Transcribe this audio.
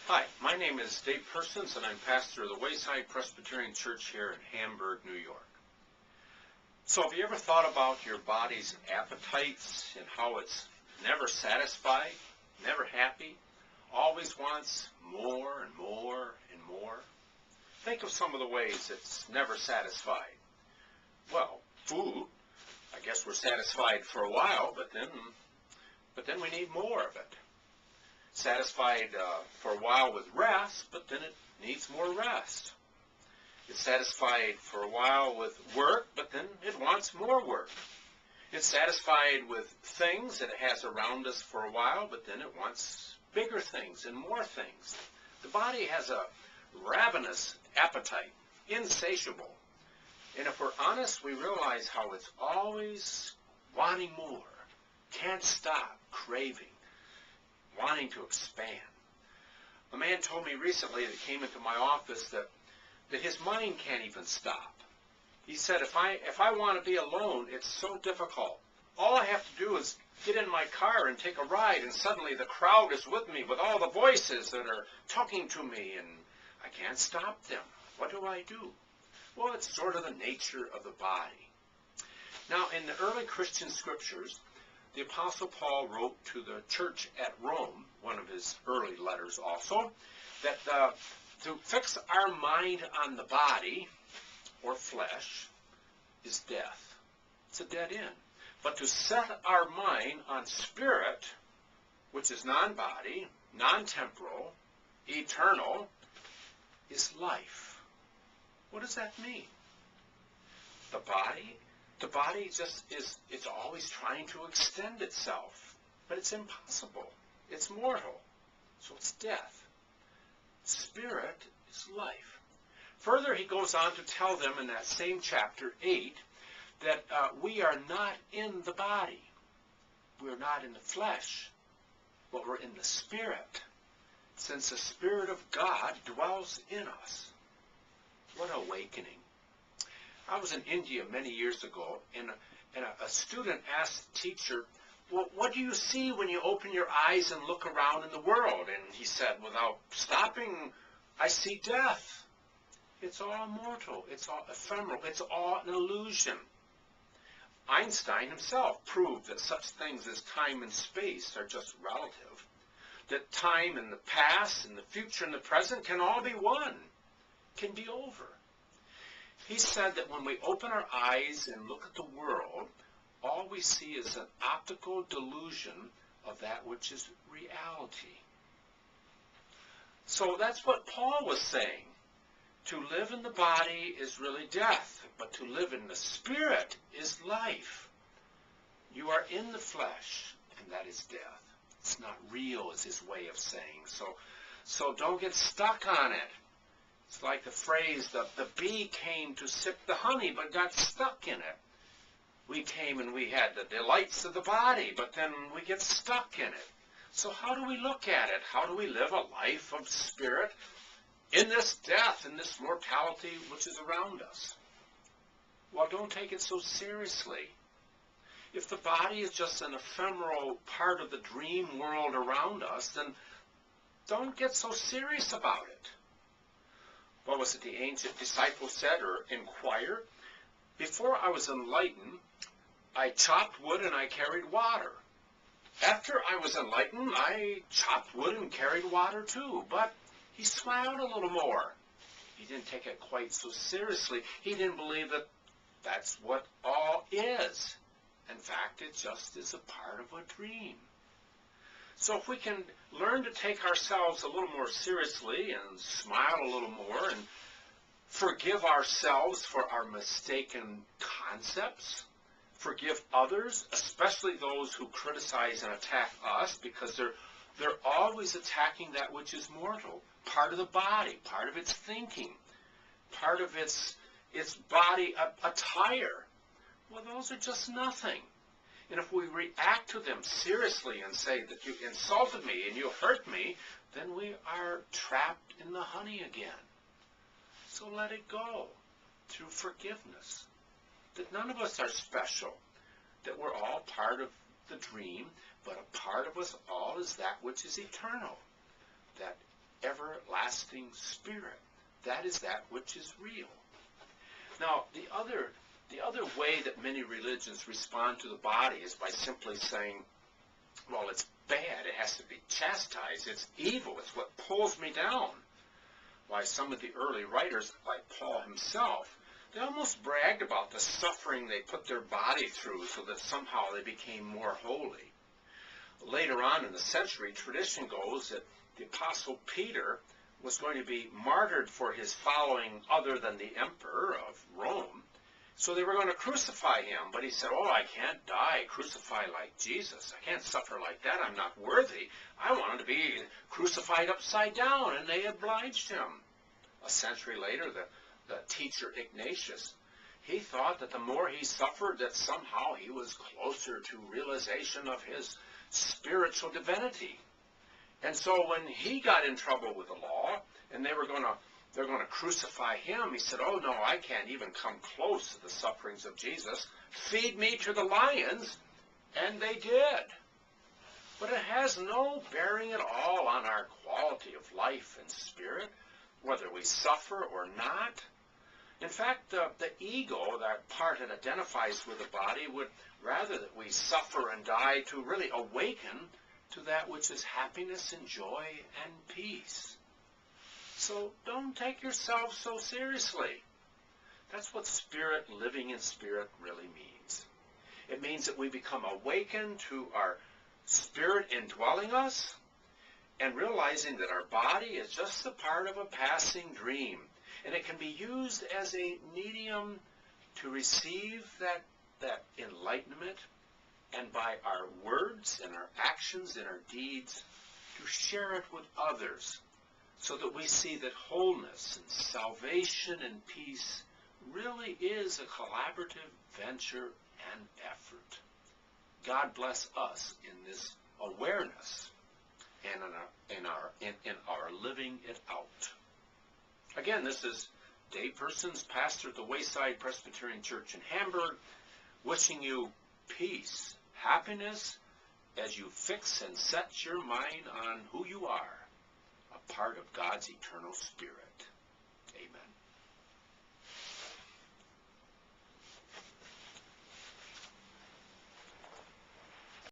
Hi, my name is Dave Persons, and I'm pastor of the Wayside Presbyterian Church here in Hamburg, New York. So have you ever thought about your body's appetites and how it's never satisfied, never happy, always wants more and more and more? Think of some of the ways it's never satisfied. Well, food, I guess we're satisfied for a while, but then we need more of it. Satisfied for a while with rest, but then it needs more rest. It's satisfied for a while with work, but then it wants more work. It's satisfied with things that it has around us for a while, but then it wants bigger things and more things. The body has a ravenous appetite, insatiable. And if we're honest, we realize how it's always wanting more, can't stop craving, wanting to expand. A man told me recently that came into my office that his mind can't even stop. He said, if I want to be alone, it's so difficult. All I have to do is get in my car and take a ride, and suddenly the crowd is with me with all the voices that are talking to me, and I can't stop them. What do I do? Well, it's sort of the nature of the body. Now, in the early Christian scriptures, the Apostle Paul wrote to the church at Rome, one of his early letters also, that to fix our mind on the body, or flesh, is death. It's a dead end. But to set our mind on spirit, which is non-body, non-temporal, eternal, is life. What does that mean? The body just is, it's always trying to extend itself, but it's impossible. It's mortal, so it's death. Spirit is life. Further, he goes on to tell them in that same chapter 8 that we are not in the body. We're not in the flesh, but we're in the Spirit, since the Spirit of God dwells in us. What awakening. I was in India many years ago, and a student asked the teacher, well, what do you see when you open your eyes and look around in the world? And he said, without stopping, I see death. It's all mortal. It's all ephemeral. It's all an illusion. Einstein himself proved that such things as time and space are just relative. That time and the past and the future and the present can all be one, can be over. He said that when we open our eyes and look at the world, all we see is an optical delusion of that which is reality. So that's what Paul was saying. To live in the body is really death, but to live in the Spirit is life. You are in the flesh, and that is death. It's not real, is his way of saying. So don't get stuck on it. It's like the phrase, the bee came to sip the honey, but got stuck in it. We came and we had the delights of the body, but then we get stuck in it. So how do we look at it? How do we live a life of spirit in this death, in this mortality which is around us? Well, don't take it so seriously. If the body is just an ephemeral part of the dream world around us, then don't get so serious about it. What was it the ancient disciple said or inquired? Before I was enlightened, I chopped wood and I carried water. After I was enlightened, I chopped wood and carried water too. But he smiled a little more. He didn't take it quite so seriously. He didn't believe that that's what all is. In fact, it just is a part of a dream. So if we can learn to take ourselves a little more seriously and smile a little more and forgive ourselves for our mistaken concepts, forgive others, especially those who criticize and attack us, because they're always attacking that which is mortal, part of the body, part of its thinking, part of its body attire. Well, those are just nothing. And if we react to them seriously and say that you insulted me and you hurt me, then we are trapped in the honey again. So let it go through forgiveness. That none of us are special. That we're all part of the dream, but a part of us all is that which is eternal. That everlasting Spirit. That is that which is real. Now, the other way that many religions respond to the body is by simply saying, well, it's bad. It has to be chastised. It's evil. It's what pulls me down. Why, some of the early writers, like Paul himself, they almost bragged about the suffering they put their body through so that somehow they became more holy. Later on in the century, tradition goes that the Apostle Peter was going to be martyred for his following other than the emperor of Rome. So they were going to crucify him, but he said, oh, I can't die crucified like Jesus. I can't suffer like that. I'm not worthy. I wanted to be crucified upside down, and they obliged him. A century later, the teacher Ignatius, he thought that the more he suffered, that somehow he was closer to realization of his spiritual divinity. And so when he got in trouble with the law, and they're going to crucify him, he said, oh no, I can't even come close to the sufferings of Jesus. Feed me to the lions. And they did. But it has no bearing at all on our quality of life and spirit, whether we suffer or not. In fact, the ego, that part that identifies with the body, would rather that we suffer and die to really awaken to that which is happiness and joy and peace. So don't take yourself so seriously. That's what spirit, living in spirit, really means. It means that we become awakened to our spirit indwelling us and realizing that our body is just a part of a passing dream. And it can be used as a medium to receive that enlightenment, and by our words and our actions and our deeds to share it with others, so that we see that wholeness and salvation and peace really is a collaborative venture and effort. God bless us in this awareness and in our living it out. Again, this is Dave Persons, pastor at the Wayside Presbyterian Church in Hamburg, wishing you peace, happiness, as you fix and set your mind on who you are, a part of God's eternal Spirit. Amen.